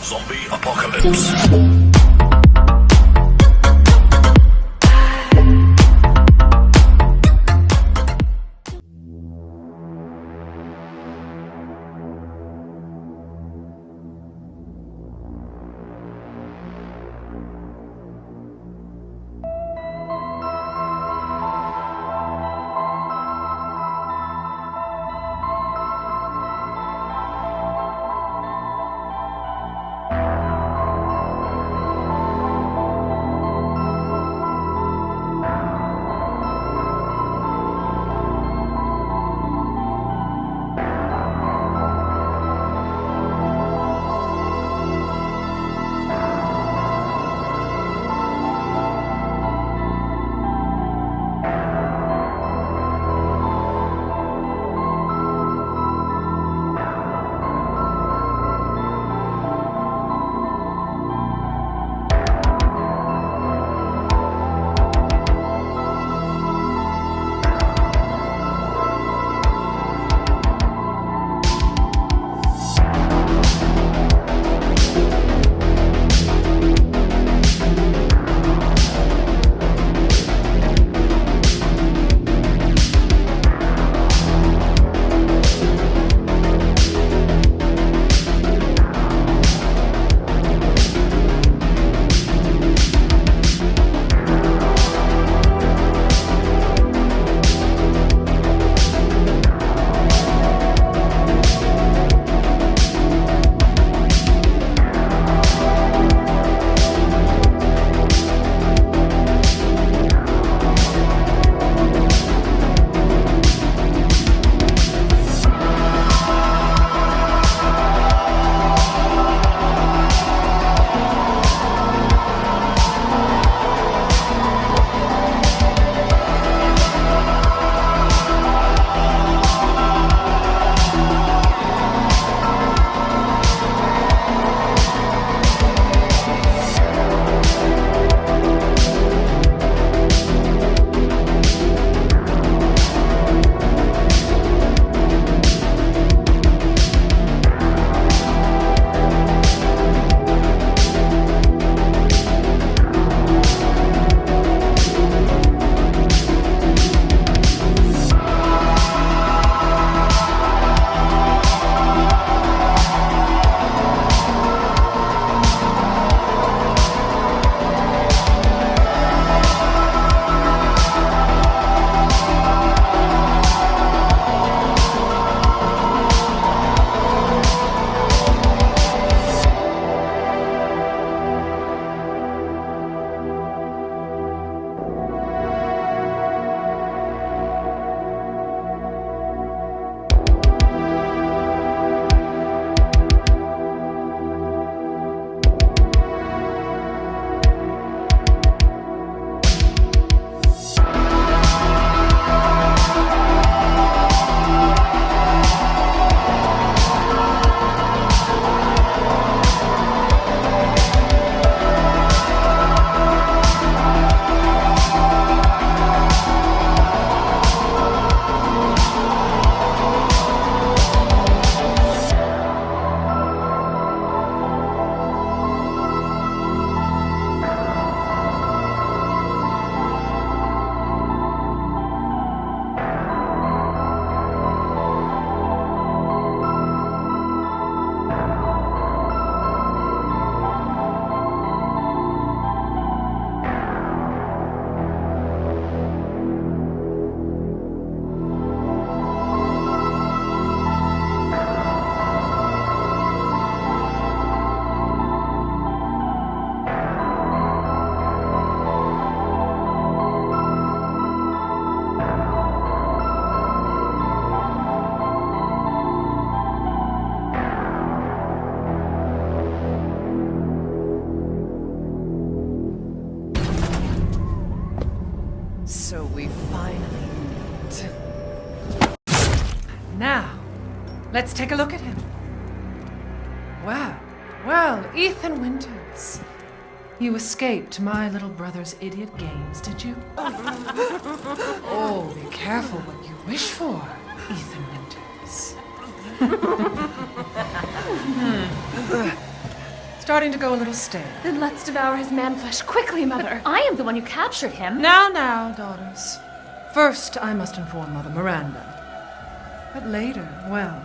Zombie apocalypse. So we finally meet. Now, let's take a look at him. Well, Ethan Winters. You escaped my little brother's idiot games, did you? Oh, be careful what you wish for, Ethan Winters. Starting to go a little stale. Then let's devour his man-flesh quickly, Mother. I am the one who captured him. Now, daughters. First, I must inform Mother Miranda. But later, well,